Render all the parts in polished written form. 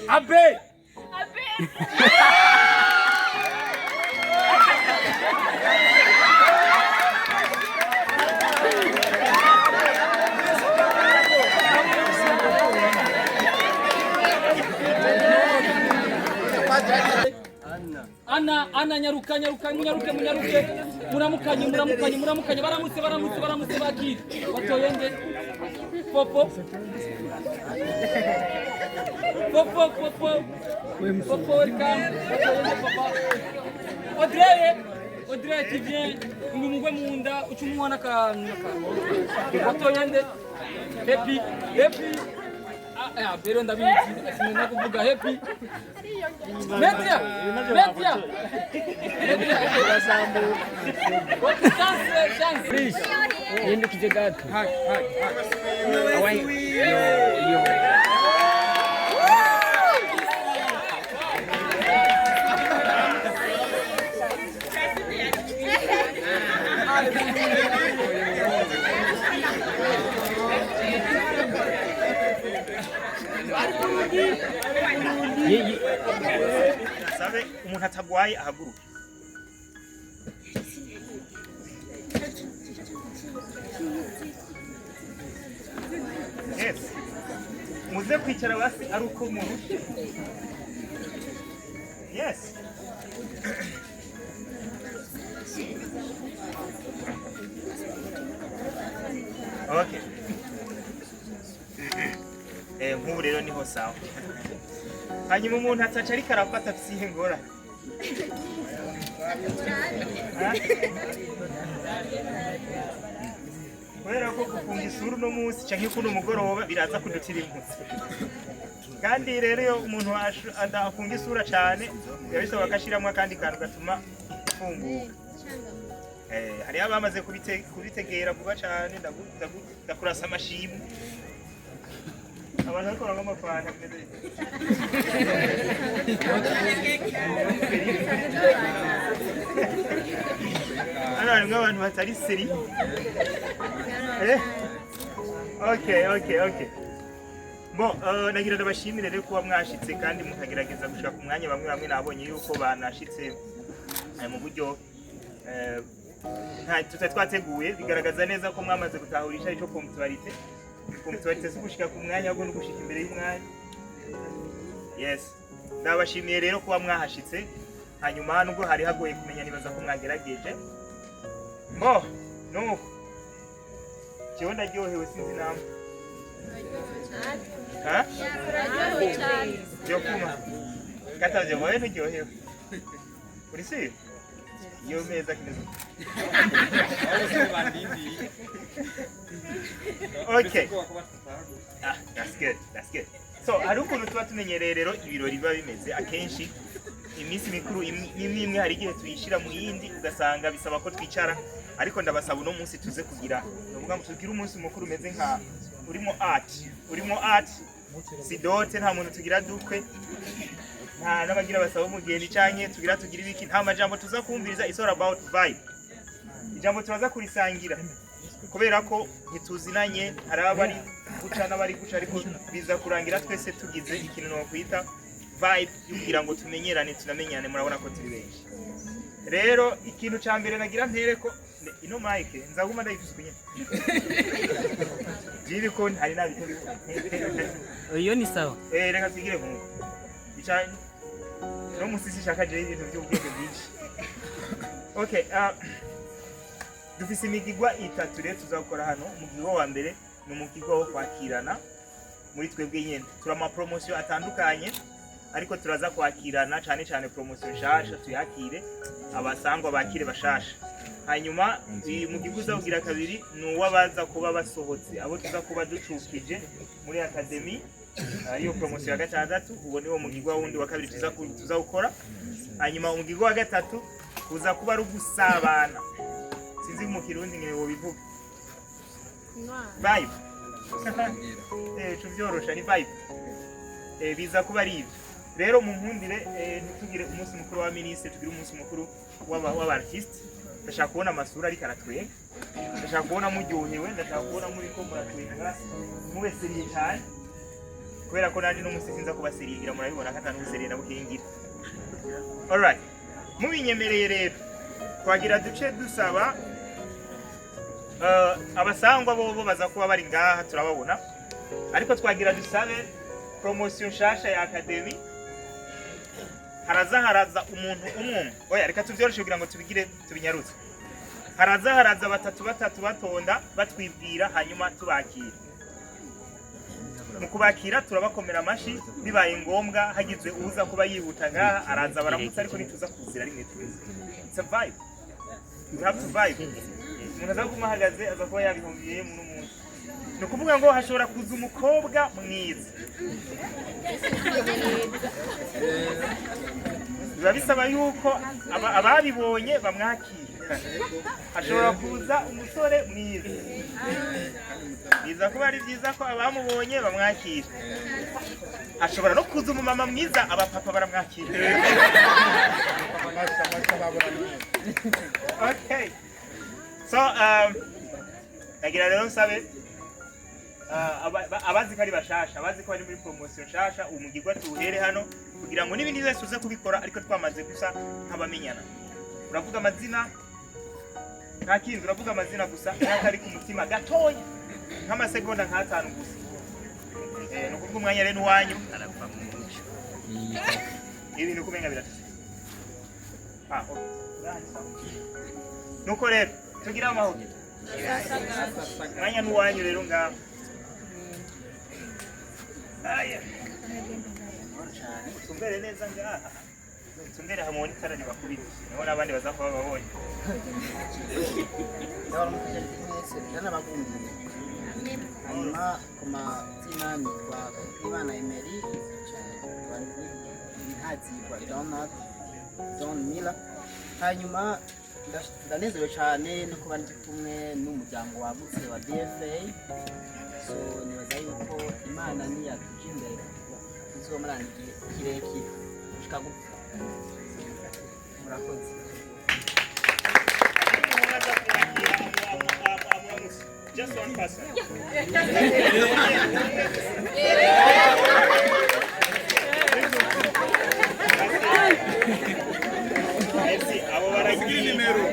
Abe. Anna nyaruka munyaruke muramukanye baramutse bakiri batoyenge popo welcome Audrey tu viens ngumugwe munda ucumwana kantu batoyende happy pero ndabizi sinema kuvuga happy Media chance yende kijegatu yo sabe umuntu atagwaye ahaguruka yes muze kwicara basi ari uko murushe yes okay nk'ubu rero niho sawa hanyuma umuntu ataca ariko arafata afisiye ngora kubera ko gufunga isura uno munsi canke kuno mugoroba biraza kudutira imputse kandi rero iyo umuntu adafunga isura cane yabisaba akashiramwo akandi kantu gatuma ifunguka hariho abamaze kubitegera vuba cane ndakurasa amashimwe abantu bakora nk'amafanta hano harimo abantu batari seri okay bon nagira ndabashimire rero kuba mwashitse kandi mukagerageza gushaka umwanya bamwe nabonye yuko banashitse mu buryo tutari twateguye bigaragaza neza ko mwamaze gutahurisha icyo punctualité si gushika ku mwanya ahubwo no gushika imbere y'umwanya yes ndabashimiye rero kuba mwahashitse hanyuma nubwo hari hagoye kumenya nibaza ko mwagerageje bo nuko cyo ndaryohewe sinzi namwe yo kuma katavye wowe nturyohewe uri si iyo meza kimeze okay that's good so hari ukuntu tuba tumenyereye rero ibirori biba bimeze akenshi iminsi mikuru imwe hari igihe tuyishira mu yindi ugasanga bisaba ko twicara ariko ndabasaba uno munsi tuze kugira novuga ngo tugira umunsi mukuru umeze nka urimo art sidote nta muntu tugira dukwe nta nabagira basaba umugeni canke tugira ibiki nta majambo tuza kumviriza it's all about vibe ijambo tubaza kurisangira kubera ko ntituzinanye hari abari guca n'abari guca ariko biza kurangira twese tugize ikintu no kwita vibe kugira ngo tumenyerane tunamenyane murabona ko turi benshi rero ikintu ca mbere nagira ntere ko ino mic nzaguma ndayifise kunye jiri ko hari nabitari iyo ni sawa reka tugire nkuko icanye no musisi shaka je ibintu by'ubwenge bwinshi okay dufise imigigwa itatu rero tuzakora hano umugigwa wa mbere ni umugigwa wo kwakirana muri twebwe nyene tura ama promotion atandukanye ariko turaza kwakirana cyane promotion shasha tuyakire abasangwa bakire bashasha hanyuma umugigwa uzagira kabiri ni uwabaza kuba basohotse abo tuza kuba ducukije muri academy iyo promotion ya gatandatu uwo niwo mugigwa wundi wa kabiri tuza gukora hanyuma umugigwa wa gatatu kuza kuba ari gusabana sinzi mu kirundi ngewe bivuga vibe tuvyorosha ni vibe biza kuba ari ivyo rero mu nkundire ntitugire umunsi mukuru wa ministre tugire umunsi mukuru w'abartiste ndashaka kubona amasura ariko aratwenga ndashaka kubona muryohewe ndashaka kubona muri ko muratwenga mubeseriye cyane kubera ko nandi n'umunsi sinza kubasirigira murabibona katanu guserera bukingira. Alright, mubinyemereye rero twagira duce dusaba abasangwa bo baza kuba bari ngaha turababona, ariko twagira dusabe promotion shasha ya academy. Haraza umuntu umwe, oya reka tuvyoroshe kugira ngo tubinyarutse. Haraza batatu batonda batwibwira hanyuma tubakira. Mu kubakira turabakomera amashi, bibaye ngombwa hagizwe uza kuba yihuta ngaha araza baramutse, ariko nituza kuzira rimwe tuzi. It's a vibe. You have to vibe. Umuntu azaguma ahagaze aza kuba yabihombiye mu n'umuntu. Ni ukuvuga ngo hashobora kuza umukobwa mwiza. Biba bisaba yuko ababibonye bamwakira. Hashobora kuza umusore mwiza. Biza kuba ari byiza ko abamubonye bamwakira. Hashobora no kuza umumama mwiza, abapapa baramwakira. Okay. So nagira rero nsabe abazi ko ari bashasha, abazi ko ari muri promotion shasha, umugirwa tuhere hano kugira ngo n'ibindi byose uze kubikora, ariko twamaze gusa nk'abamenyana. Uravuga amazina nta kindi, uravuga amazina gusa n'akari ku mutima gatoya nk'amasegonda nk'atanu gusa. No kuvuga umwanya rero wanyu arapfa mu muco. Ibintu kumenga biratse. Nuko rero tugira amahoro. Mwanya n'uwanyu rero ngaho. Aya. Tumbere neza ngaha. Tumbere hamwe n'itara ribakubita. Niho nabandi bazakuba babonye. Ndabona mukije mwese n'abagundi. Hanyuma kuma tinani kwa Imana Emery ntazi kwa Don Miller. Hanyuma ndanezerewe cyane no kuba ndi kumwe n'umuryango wagutse wa DFA. So nibaza yuko Imana niyatuje imbere tuzomarana igihe kirekire gushika gupfa. Murakoze. Just one person. Merci. Abo baragira numero.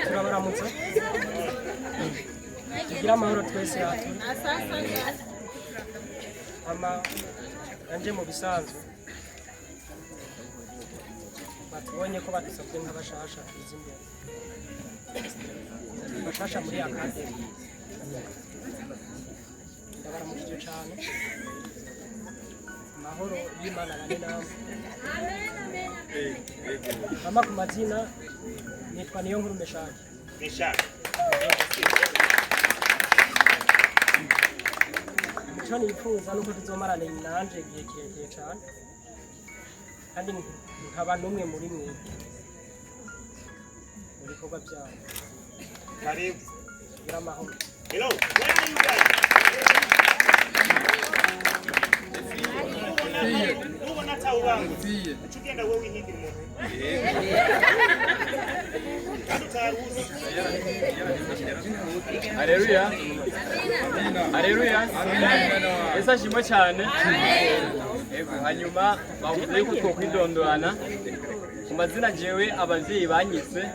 Turabaramutsa. Tugira amahoro twese hatu. Anje mu bisanzwe. Batubonye ko badusabye nk'abashasha izimbere. Bashasha muri academy. Ndabaramukije cyane. Amahoro y'Imana bane nawe. Mama ku mazina nitwa Niyonkuru Meshaki. Meshaki. Icyo nifuza nuko tuzomarana nanje igihe kirekire cyane. Kandi nkaba n'umwe muri mwe mu bikorwa byawe. Karibu. Gira amahoro. Hello, where are you guys? Nubona tawo wangu. Uchugenda wewe hindira umuntu. Haleluya. Haleluya. Esa shimo cyane. Hanyuma bavuze yuko twokwidondorana. Ku mazina jewe abavyeyi banyise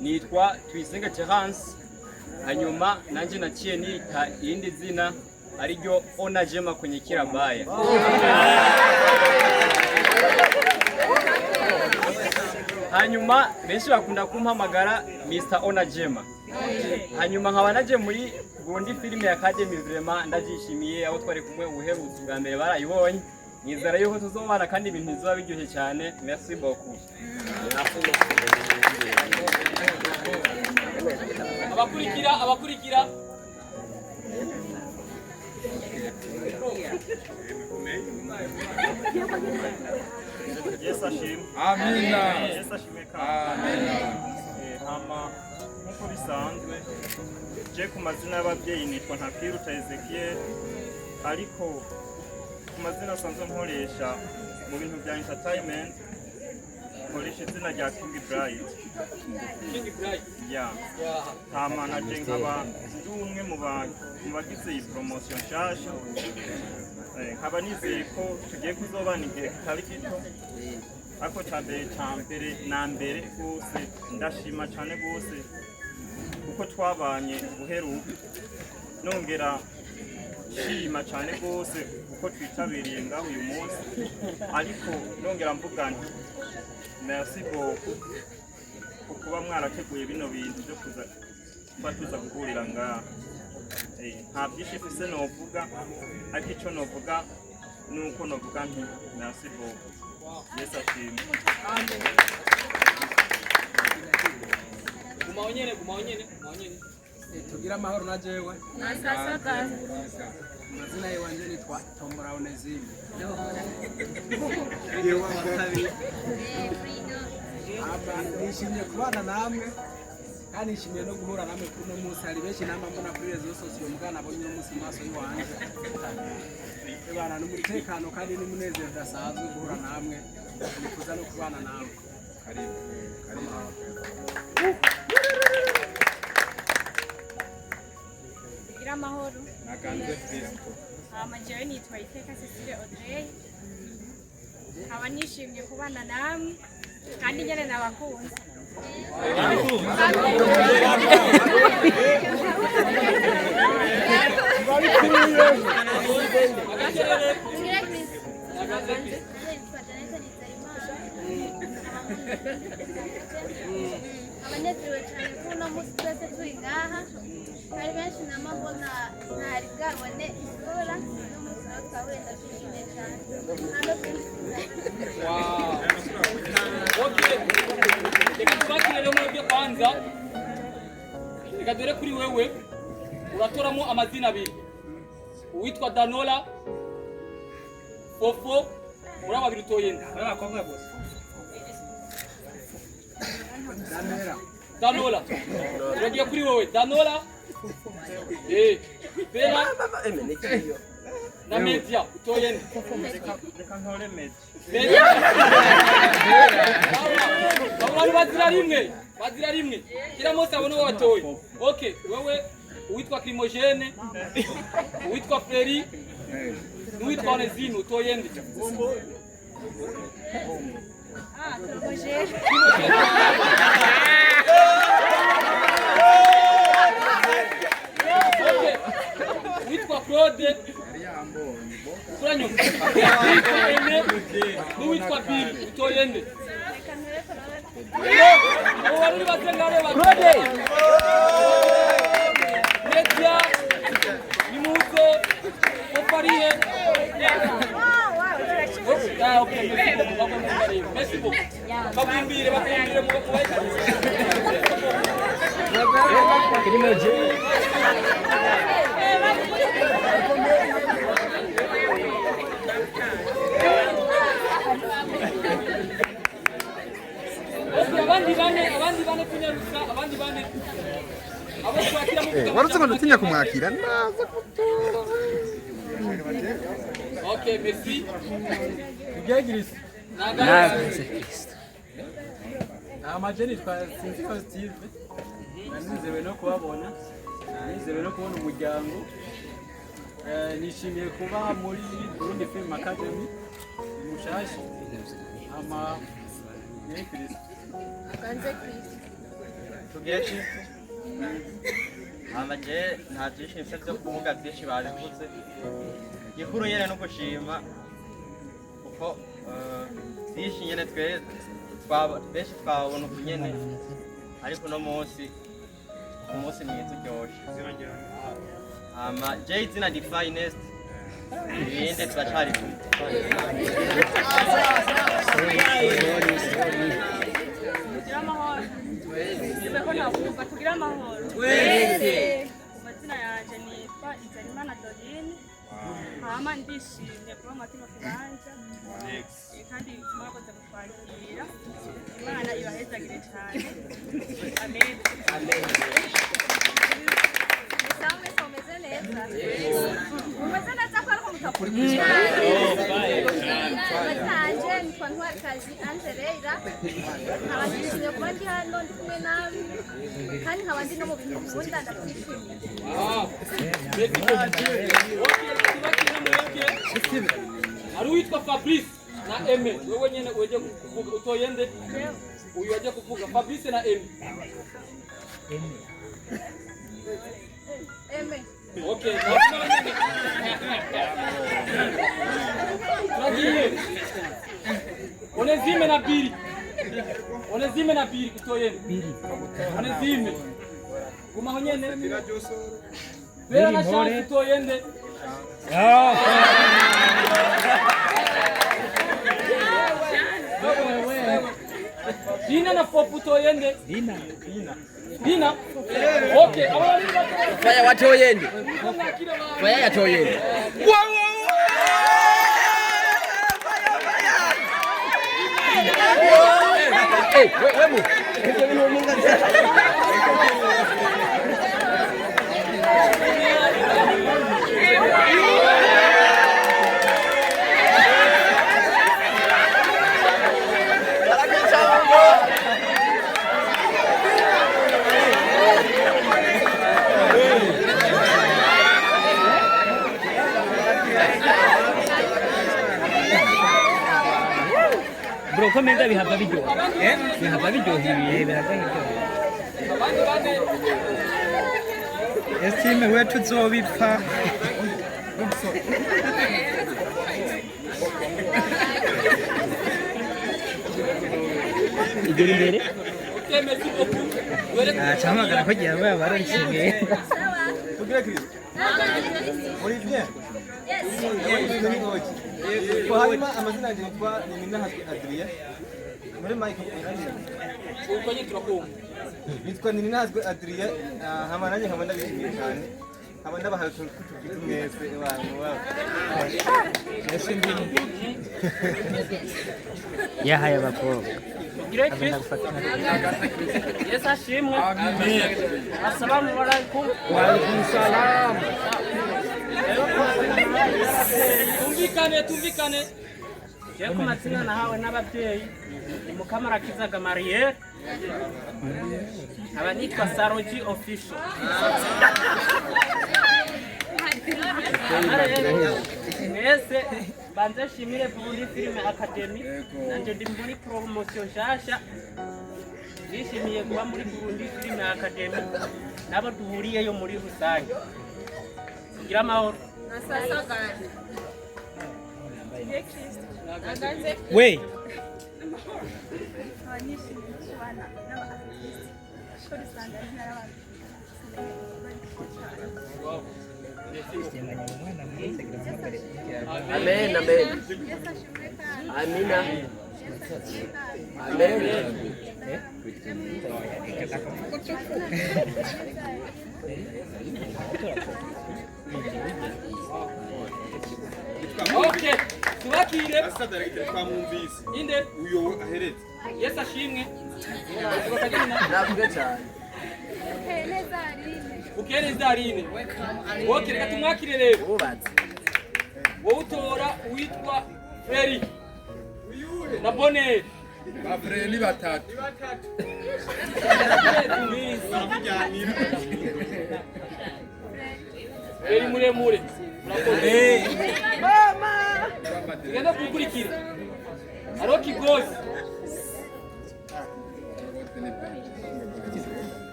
nitwa Twisenga Terence. Hanyuma nanje naciye nita irindi zina ariryo Onajema kwenye kirabaya. Hanyuma benshi bakunda kumpamagara Mr. Onajema. Hanyuma nkaba naje muri Burundi filime ya Academy vraiment ndabyishimiye aho twari kumwe ubuherutse bwa mbere barayibonye. Nizera yuko tuzobana kandi ibintu bizoba biryoshye cyane. Merci beaucoup. Abakurikira Yesu ashimwe. Amina. Yesu ashimwe kandi. Amina. Hama nkuko bisanzwe je ku mazina y'ababyeyi nitwa Ntakiruta Ezekiel, ariko ku mazina asanzwe nkoresha mu bintu bya entertainment nkoresha izina rya King Bright. King Bright. Yeah. Hama naje nkaba ndi umwe mu bagize iyi promotion nshasha. Nkaba nizeye ko tugiye kuzobana igihe kitari gito. Ariko cyambere na mbere rwose ndashima cyane rwose uko twabanye guheruka. Nongera shima cyane rwose uko twitabiriye ngaho uyu munsi, ariko nongera mvuga nti merci beaucoup kuba mwarateguye bino bintu byo tuza guhurira ngaha. Nta byinshi mfise novuga, ariko icyo novuga ni uko novuga nti merci beaucoup. Yesu ashimwe. Gumaonyene. Tugira amahoro na jewe. Nasasaka. Mazina yanje nitwa Tombora Onezime. Nishimiye kubana namwe kandi nishimiye no guhura namwe kuri uno munsi. Hari benshi namwe mbona kuri rezo sosiyo mugana abonye uno munsi maso yiwanje. Ibana n'umutekano kandi n'umunezero udasanzwe guhura namwe, nikuza no kubana namwe. Karibu. Amahoro. Naganze Kristo. Jewe nitwa Iteka Cecile Audrey. Nkaba nishimye kubana namwe kandi nyene nabakunze. Abanyagihugu cyane ko uno munsi twese turi ngaha, hari benshi namabona ntari bwabone isura n'umunsi nawe twahuye ndashimye cyane. Okay. Reka tubakire rero mwebwe kwanza. Reka dore kuri wewe uratoramo amazina abiri. Uwitwa Danola Fofo muri babiri utoyenda. Abakobwa bose. Danola. Uragiye kuri wewe Danola. Pera. Na media utoyenda. Reka ntore media. Bazira rimwe. Kila mose abone uwo watoye. Okay, wewe uwitwa Crimogene, uwitwa Feri, n'uwitwa Onezime utoyende. Crimogene. Okay. Uwitwa Claude. Kuranyo. N'uwitwa Bill utoyende. Wari batengare Claude. Media nimuze opariye. Okay. Merci beaucoup. Bakumbire mu kubaika. Warutse ngo ndutinya kumwakira naza kutora. Okay, merci. Igegirisi. Amajeri twasinzi ko Steve. Nizewe no kubabona. Nizewe no kubona umuryango. Nishimiye kuba muri Burundi Film Academy. Mushashi. Ama Kristo. Ganze Kristo. Tugeshi. Amaje nta byinshi mfite byo kuvuga, byinshi babivuze. Gikuru yene no gushima kuko byinshi nyene benshi twabona kunyene, ariko no munsi umunsi mwiza uryoshye. Jay izina di finest ibindi turacari Tugira amahoro. Ko navuga tugira amahoro. Amazina yanje nitwa Izarimana Dorine. Hama ndishimye kuba makino kibanza. Kandi mwakoze kutwakira. Imana ibahezagire cyane. Amen. Sawa someze neza. Umeze neza ko ariko mutakurikira. Batanje nitwa Ntwarikazi Angelela nkaba nishimiye kuba ndi hano ndi kumwe nawe kandi nkaba ndi no mu bintu nkunda ndabyishimiye. Hari uwitwa Fabrice na Eme, wewe nyene uje kuvuga utoyende uyu waje kuvuga Fabrice na Eme. Eme. Okay, Tragiye. Onezime na Biri. Onezime na Biri kutoyende. Onezime. Guma nyene. Vera na chance kutoyende. Dina na Popu toyende. Dina. Okay, awali Faya watoyende. Faya yatoyende. Hey, wemu. Bro, komenda bihava video. Bihava video hivi biraza ngibyo. Estime wetu zobipfa. Igeri imbere. Okay, merci beaucoup. Chamagara kugira baba baronshimye. Tugire Chris. Muri bien. Yes. Ko harimo amazina yanjye yitwa Niminahazwe Adrien. Muri Michael Irani. Ukonye turakumva. Nitwa Niminahazwe Adrien, hama nanjye nkaba ndabishimiye cyane. Haba ndabahaye kutukitu mwese abantu babo. Ese ndini. Yahaye abakobwa. Tugire Chris. Yesu ashimwe. Amen. Assalamu alaikum. Wa alaikum salam. Tumvikane. Je ku mazina nahawe n'ababyeyi ni Mukamarakiza Gamariye. Aba nitwa Saroji official. Mwese banze shimire Burundi Film Academy. Nanje ndi muri promotion shasha. Nishimiye kuba muri Burundi Film Academy. Nabo duhuriyeyo muri rusange. Kugira amahoro. We. Amen, amen. Amina. Amen. Okay, tubakire. Asa director twamwumvise. Inde Uyo aheretse. Yesu ashimwe. Navuga cyane. Ukeneza Aline. Okay, reka tumwakire rero. Ubatse. Wowe utora witwa Feri. Na Bonnet. Bafre ni batatu. Feri muremure. Murakoze. Mama. Tugenda kukurikira. Haro Kigozi.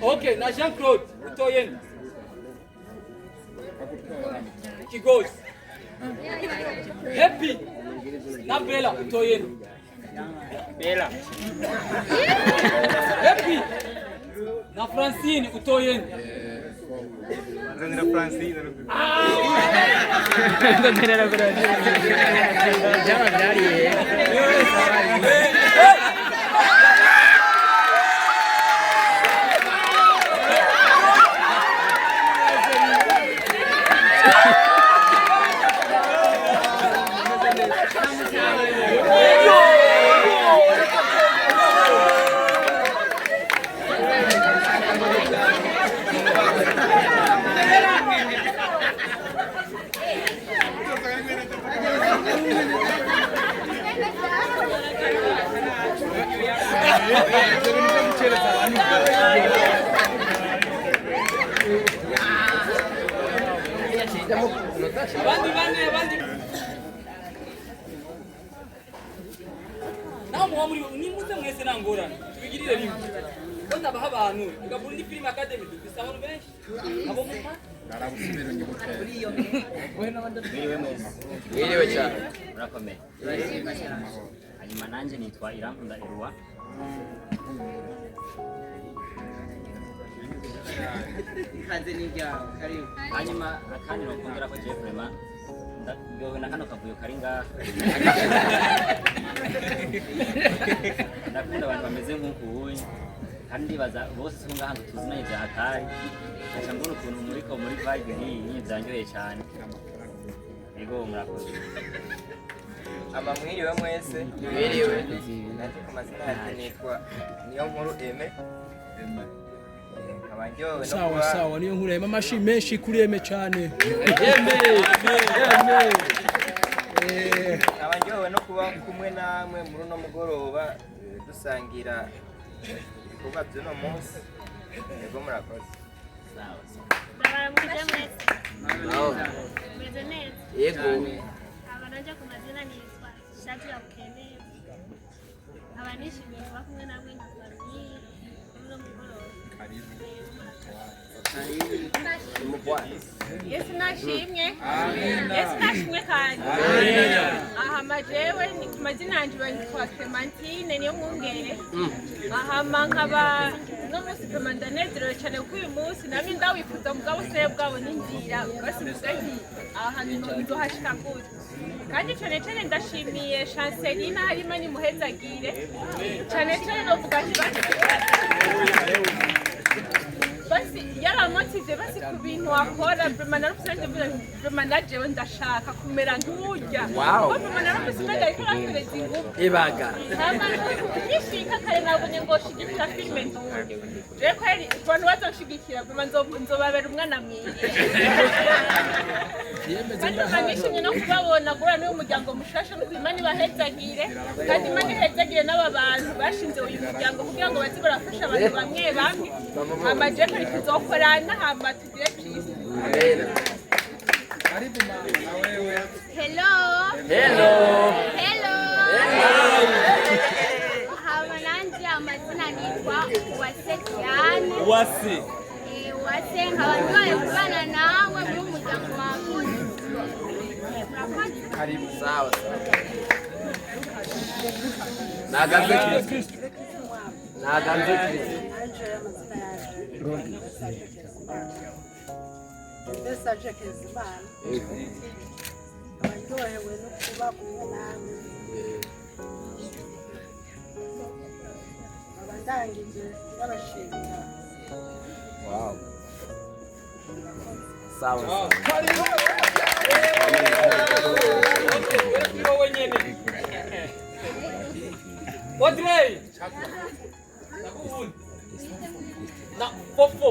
Okay, na Jean-Claude utoyenda. Kigozi. Happy. Na Bella utoyenda. Bella. Happy. Na Francine utoyenda. Nzanira Francine. Nzanira Francine. Jama byariye. abandi bane abandi naho muba muri nimutse mwese nangorana tubigirire rimwe ko ndabaha abantu ngabura indi film academy dufise abantu benshi abo muma narabusubira nyibuke Mwiriwe cyane murakomeye hanyuma nanjye nitwa Irankunda Erwa hanyuma akandi nokongera ko Jeff Rema ndowe na kano kavuyo kari ngaha ndakunda abantu bameze nk'ukuye kandi ndibaza bose si ngaha ngo tuzinanye bya hatari aca mbona ukuntu muriko muri vibe nk'iyi byanyoheye cyane yego murakoze mwiriwe mwese mwiriwe nati ku mazina yanjye nitwa Niyonkuru Aime sawa sawa Niyonkuru Aime amashi menshi kuri Aime cyane abanjyowe no kuba kumwe namwe muri uno mugoroba dusangira ibikorwa by'uno munsi yego murakoze yego abanaje ku mazina nitwa Shati ya Ukene abanishimiye kuba kumwe namwe na famille uno mugoroba Yesu nashimwe Yesu nashimwe kandi aha majewe ni ku mazina yanjye bandikwa Clementine niyo mwungere aha nkaba no munsi pe mandanezerewe cyane kuko uyu munsi namwe ndawifuza mugabo se bwabo n'inzira basivuga nti aha nzohashika gute kandi cyane cyane ndashimiye Chancelina harimo ni muhezagire cyane cyane no vuga nti basi yaramotive basi ku bintu akora vraiment narufite vraiment najewe ndashaka kumera nk'urya vraiment narufite ariko arafereza ingufu ibaga nishika kare nabonye ngo shigikira filme nduye je kweri abantu bazoshigikira vraiment nzobabera umwana mwiza kandi nishimye no kubabona gura n'uyu muryango mushasha no Imana ibahezagire kandi Imana ihezagire n'aba bantu bashinze uyu muryango kugira ngo baze barafasha abantu bamwe bamwe amaje tuzokorana hama tugire peace. Karibu mama na wewe. Hello. Hello. Hello. Hama nanje amazina nitwa Uwase cyane. Uwase. Uwase nkabandwaye kubana nawe muri umuryango wawe. Karibu sawa. Naganze Kristo. Naganze Kristo. Message Kezimana abaryohewe no kuba kumwe namwe abandangije n'abashimira Wow. Sawa. Audrey. Na fofo.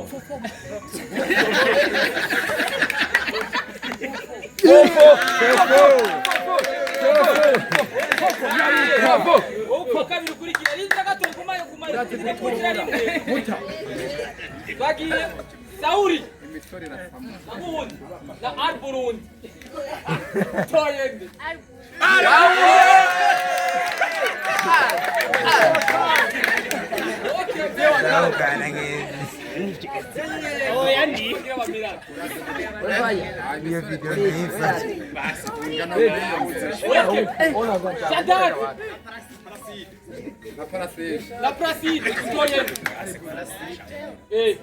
Sauri. Na Arburundi. Toyende. Oh, Andy. Hiyo video ni hivi. Basi kulingana na Shaddad. La Placide. La Placide. Toyende. Eh.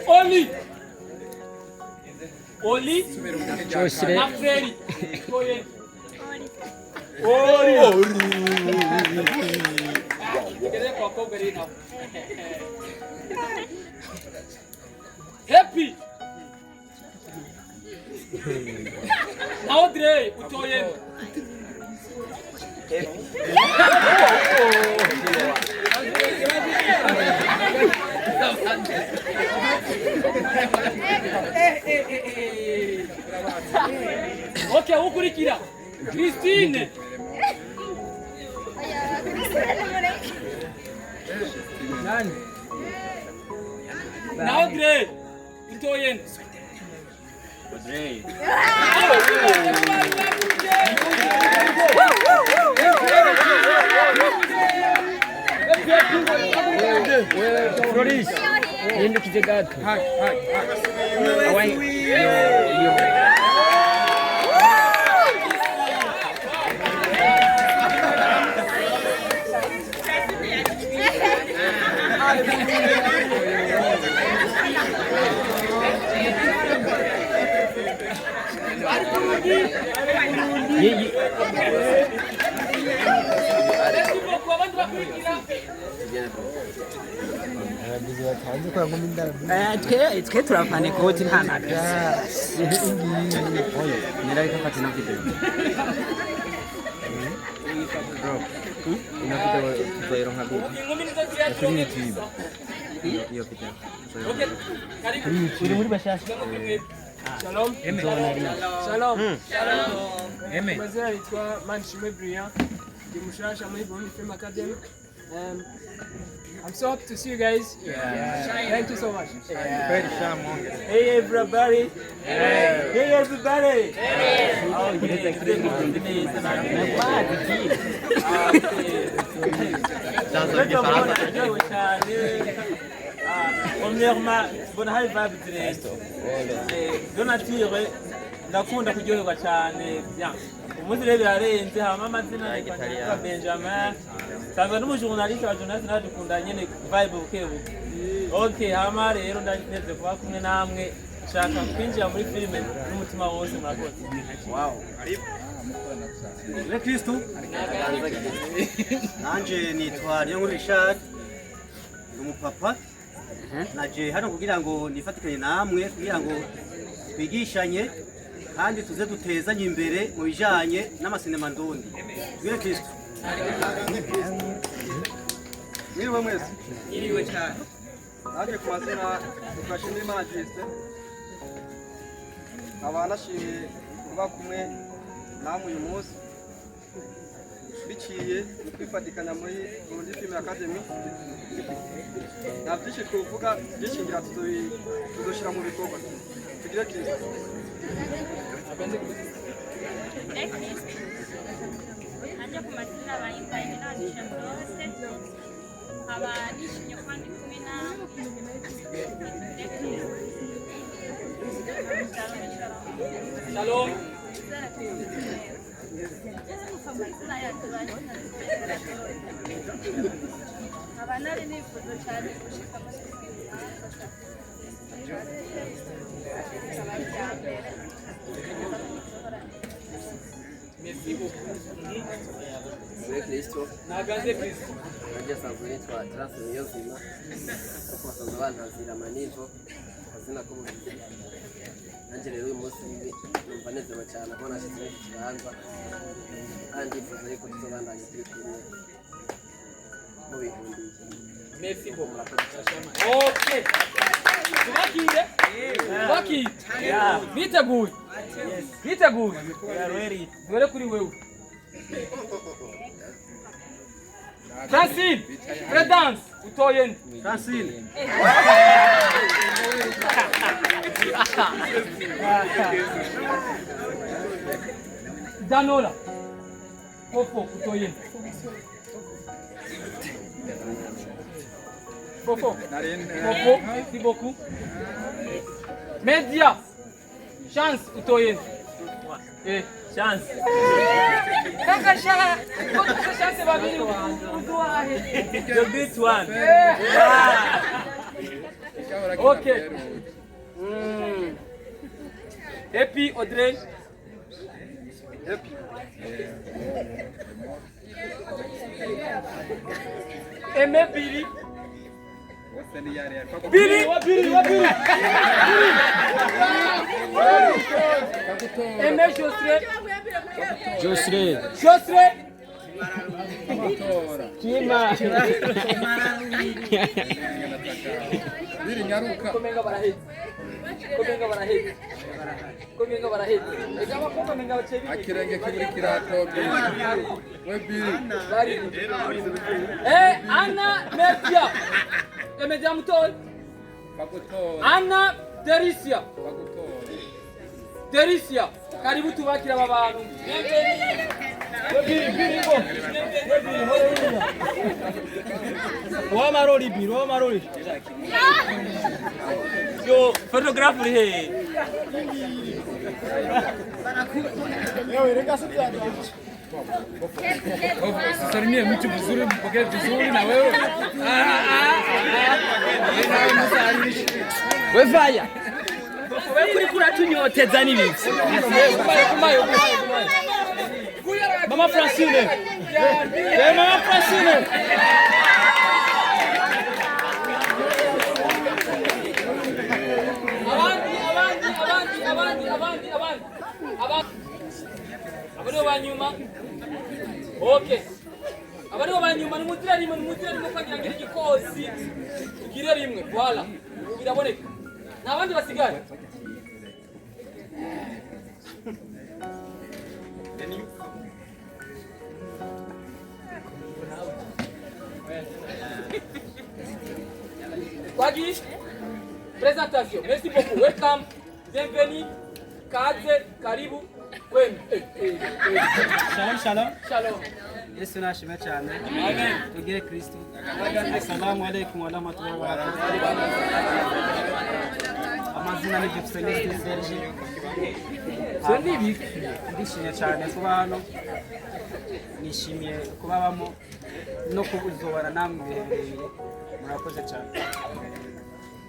Oli. Oli. Afreri. Toyende. Oli. Querer com a cobertura não. Happy. Audrey, o Toyendo. Ok, o Curitiba. Cristine. Nani? Na Audrey. Utoyen. Audrey. Floris, yendo kijegato. Awai. Yo. twe turafana ikoti nta naka Nilai kafati na video. Bro, ina video tuzairo hapo. Lakini YouTube. Hiyo picha. uri muri bashasha. Shalom. Shalom. Amen. Mazina naitwa Manishimwe Brian. Ndi mushasha muri Burundi Film Academy. I'm so happy to see you guys. Thank you so much. Hey everybody. Hey everybody. Premièrement, bonne high vibe direct. Donature ndakunda kuryoherwa cyane. Umunsi rero birarenze hama amazina yitwa Benjamin. Sanga n'umujournaliste wa journaliste nadukunda nyene vibe bukebuke. Okay, hama rero ndaneze kuba kumwe namwe shaka kwinjira muri filime n'umutima wose murakoze. Wow. Le Kristo. Nanje nitwa Niyonkuru Richard. Umupapa. Naje hano kugira ngo nifatikanye namwe kugira ngo twigishanye kandi tuze dutezanye imbere mu bijanye n'amasinema ndundi. Le Kristo. Mwiriwe mwese. Iriwe cyane. Naje ku mazina Twashimira Imana Justin. Abanashimiye kuba kumwe namwe uyu munsi. Biciye kwifatikanya muri Burundi Film Academy. Nta byinshi twovuga byishingira tuzoshira mu bikorwa. Tugire Kristo. Naje ku mazina bayimbaye n'abandisha bose nkaba nishimye kuba ndi kumwe nawe. Shalom. nkaba nari nifuza cyane gushika muri Merci beaucoup. Muri Kristo. Nagaze Kristo. Nanjye asanzwe nitwa Terence Niyonzima. Kuko basanzwe bantazira Manivo. Akazina k'ubuvuzi. Nanjye rero uyu munsi numva nezerewe cyane kuba nashyitse muri iki kibanza. Kandi ndifuza yuko tuzobandanya turi kumwe mu bihumbi. Merci beaucoup. Okay. Tubakire. Tubakire. Biteguye. Biteguye. Dore kuri wewe. Francine, Fredance, utoye Francine. Danola. Fofo, utoye. Fofo. Fofo, merci beaucoup. Media. Chance, utoye. Chance. Kaka shaka. Kaka chance babiri. The big one. Okay. Happy Audrey. Happy. Aimé Billy. Billy. Aimé Josre. Josre. Josre. Kima. Biri nyaruka. Komenga baraheze. Ega bakoma menga bacebi. Akirenge kiburi kirato biri. We biri. Anna Media. Media mutoi. Bagutora. Anna Delicia. Bagutora. Delicia. Karibu tubakira aba bantu. Wa maroli biro, wa maroli. Yo, photograph uri he. Yo, rega sasa. Salimia mtu vizuri, mpokee vizuri na wewe. We faya. We kuri kuratunyoteza n'ibiki. Mama Francine. Mama Francine. Abariho banyuma. Okay. Abariho banyuma nimutira rimwe kwagira ngira igikosi. Tugire rimwe. Voilà. Biraboneka. Nta bandi basigaye. Wagi, présentation. Merci beaucoup. Welcome. Bienvenue. Kaze, karibu. Shalom. Shalom. Yesu nashimwe cyane. Amen. Tugire Kristo. Assalamu alaikum wa rahmatullahi wa barakatuh. Amazina ni Jefferson Serge. Ndishimye cyane kuba hano. Nishimiye kubabamo no kuzobana namwe birebire. Murakoze cyane.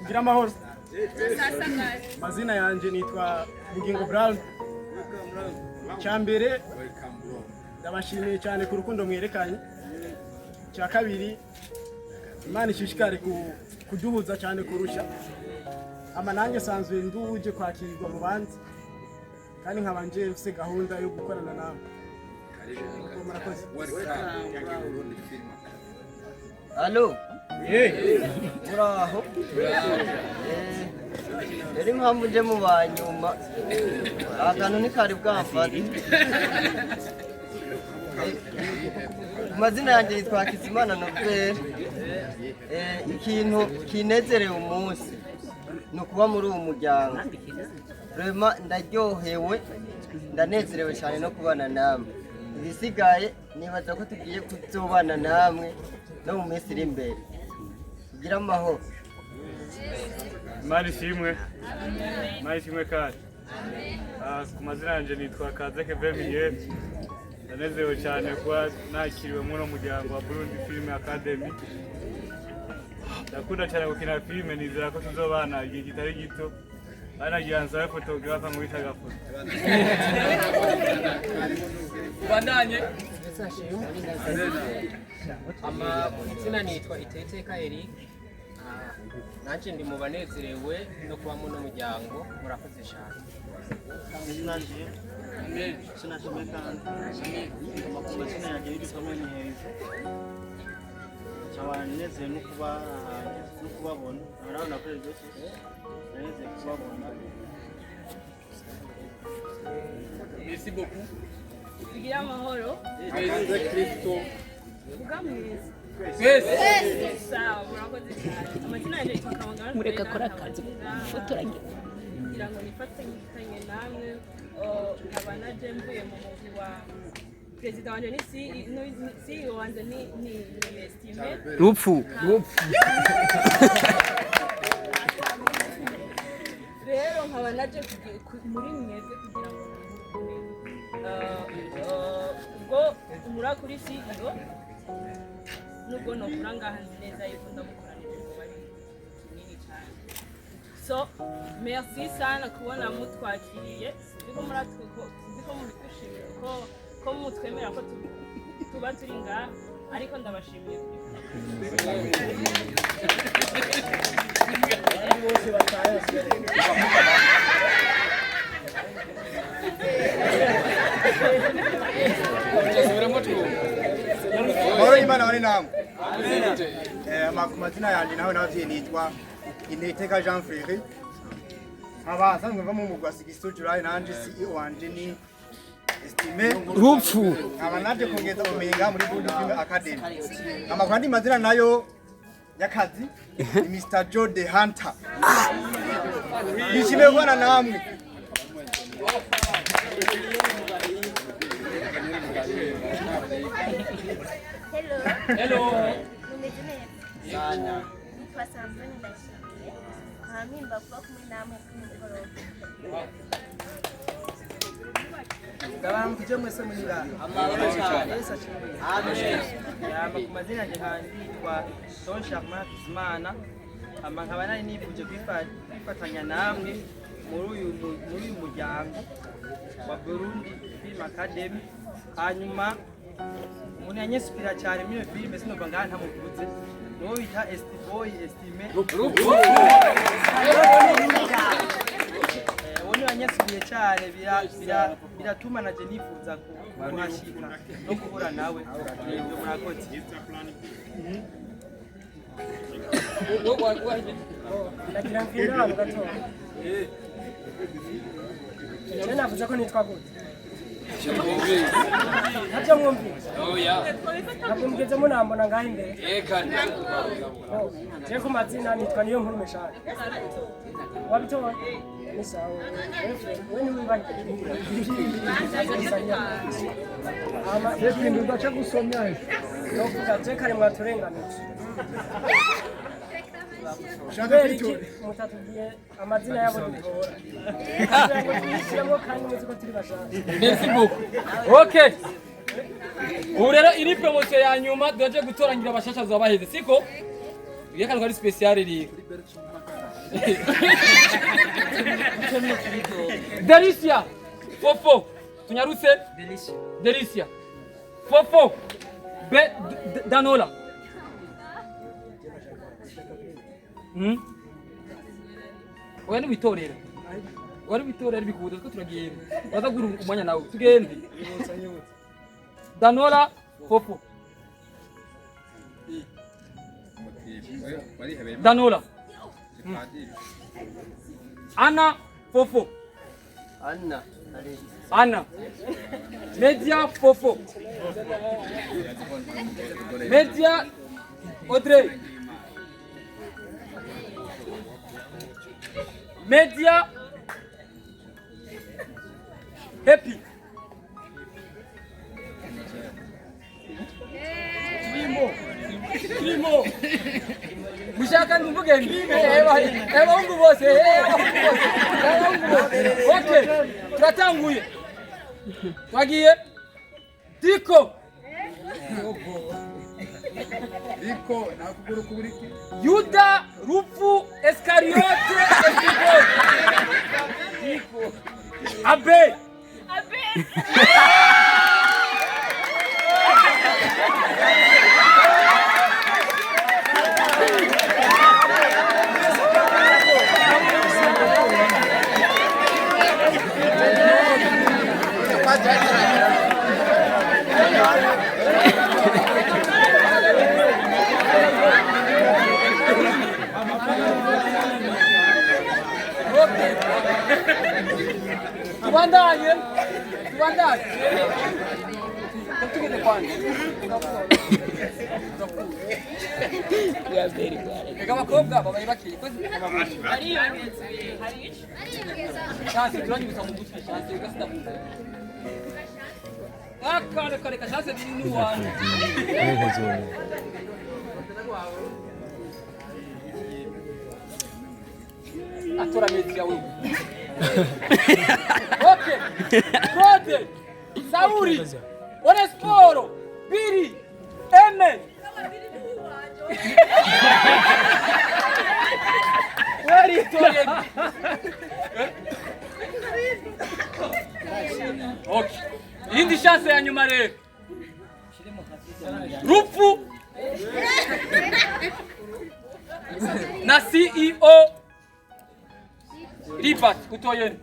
Gira amahoro. Mazina yanje nitwa Bugingo Brown. Cyambere ndabashimiye cyane ku rukundo mwerekanye. Cya kabiri Imana ishishikare kuduhuza cyane kurusha. Ama nanjye sanzwe nduje kwakirwa mu bandi. Kandi nkabanje mfise gahunda yo gukorana namwe. Murakoze. Allo. Muraho. Yari mpamvu nje mu banyuma. Akantu ni kari bwamfata. Mazina yanjye yitwa Kizimana Norbert. Ikintu kinezerewe umunsi ni ukuba muri uwo muryango. Vraiment ndaryohewe, ndanezerewe cyane no kubana namwe. Ibisigaye nibaza ko tugiye kuzobana namwe no mu minsi iri imbere. Kugira amahoro. Mari shimwe kandi. Ku mazina yanjye nitwa Kaze Kevin Miguel. Ndanezerewe cyane kuba nakiriwe muri uno muryango wa Burundi Film Academy. Ndakunda cyane gukina filime, nizera ko tuzobana igihe kitari gito. Anagira nsabe photographer mu bitagafoto. Bandanye. Izina nitwa Iteteka Eric. Nanjye ndi mu banezerewe no kuba mu muryango. Murakoze cyane. Abanezero no kubabona arabona ko rero neze kubabona. Merci beaucoup. Tugira amahoro. Kristo. Ugamwezi. Yes. Sawa, murakoze cyane. Amazina yanjye yitwa Kawangara. Mureka akora akazi. Fotoranye. Kugira ngo nifatanye namwe nkaba naje mvuye mu mugwi wa Perezida wanje ni CEO wanje ni Estime. Rupfu. Rero nkaba naje muri mwebwe kugira ngo ubwo umura kuri CEO nubwo nokura ngaha nzi neza yuko ndamukoranije ngo bari kinini cyane. So merci sana kubona mutwakiriye. Ndiko mubishimira ko mutwemera ko tuba turi ngaha, ariko ndabashimiye Amahoro y'Imana bari namwe. Amazina yanjye nawe nabavye nitwa Ineteka Jean Frere. Abasanzwe mva mu mugwa Sigisto July nanje CEO wanje ni Estime Rupfu. Abanaje kongeza ubumenyi muri Burundi Film Academy. Amakwandi mazina nayo yakazi ni Mr. Joe the Hunter. Nishimiye kubana namwe. Hello. Mumeze neza? Sana. Nitwa Sandrine ndashimiye. Hamimba kuba kumwe namwe kumugoroba. Gabamu kuje mwese muri ngana. Amahoro cyane. Amen. Yamba ku mazina yanjye handitwa Son Charmant Bizimana. Nkaba nari nifuje kwifatanya namwe muri uyu muryango wa Burundi Film Academy. Hanyuma umuntu yanyesupira cyane muri iyo filime sinumva ngaha ntamuvuze niwo bita Estiboy Estime uwo yanyesupiriye cyane biratuma naje nifuza kuhashika no guhura nawe nibyo murakoze ndagira mvira abantu gato je navuze ko nitwa gute Ntabyo mwumvise? Oya. Ntabwo mugeze munambona ngaho imbere? Eka. Je ku mazina nitwa niyo nkuru meshaka. Wabitoa? Ni sawa. Wewe ni mwibani. Ama yepi ndio ndacha kusomya. Nokuga je kare mwaturenganije. Shabiki mutatugiye amazina yabo ntibora. Merci beaucoup. Okay. Ubu rero iri promotion ya nyuma doje gutorangira abashasha zabaheze siko? Yekana ari special iri. Delicia. Fofo. Tunyarutse? Delicia. Delicia. Fofo. Danola. Oya niwitorera. Wari witorera bikubuza ko turagiye. Bazagura umwanya nawe. Tugende. Danola Fofo. Danola. Anna Fofo. Anna. Media Fofo. Media Audrey. Media Happy. Primo. Mushaka ndumvuge nti abahungu bose Okay, turatanguye. Twagiye. Diko. Diko nakuguru kuburiki. Yuda Rupfu Iskariote Estiboy. Diko. Abe. Tubandanye. Tugende kwanza. Ega bakobwa babaye bakiri kozi Chance turanyuza mu gutwi chance ugasida mu Kare chance ni wanyu. Atora media wewe. Okay. Kode. Sauri. Onesporo. Biri. Amen. Where is it? Okay. Indi chance ya nyuma rero. Rupfu. Na CEO Lipat kutoyeni.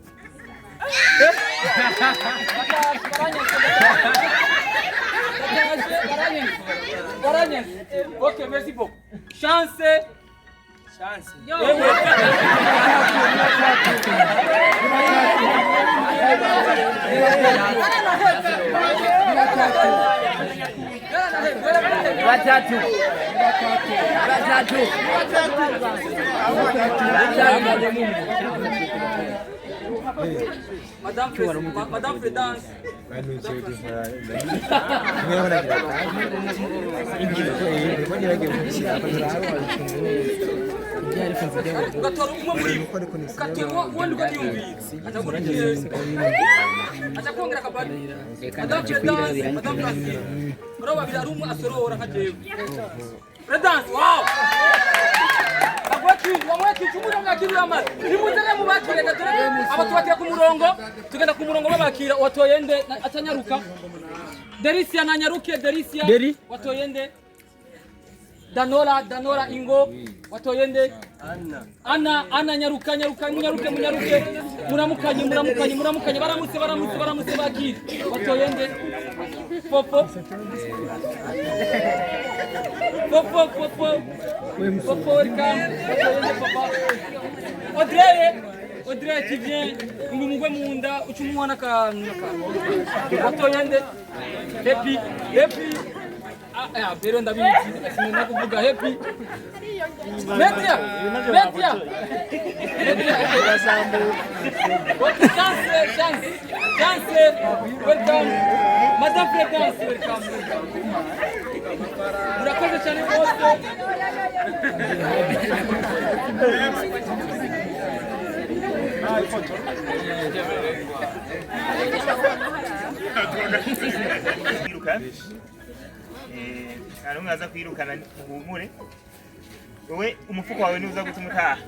Waranyeze. Okay, merci beaucoup. Chance. Chance. Yo. Watatu. Madame Fredance. Ugatora umwe muri ugatora uwundi ukabyumvira atakongera akabari Madame Fredance Madame Francine bro babiri ari umwe asorora nka jewe Fredance wow wamwekicumura mwakirira amazi nimuzere mubakirega dore aba tubakira ku murongo tugenda ku murongo babakira watoye nde atanyaruka Delicia nanyaruke Delicia watoye Danora Ingo watoyende Anna nyaruka munyaruke muramukanye baramutse bakiri watoyende Popo welcome watoyende papa Audrey qui vient ngumugwe munda ucumwana kantu watoyende happy pero ndabizi sinema kuvuga happy media chance welcome Madame Fredance welcome murakoze cyane bose Ari mwaza kwirukana muhumure wowe umufuko wawe niuza gutuma utaha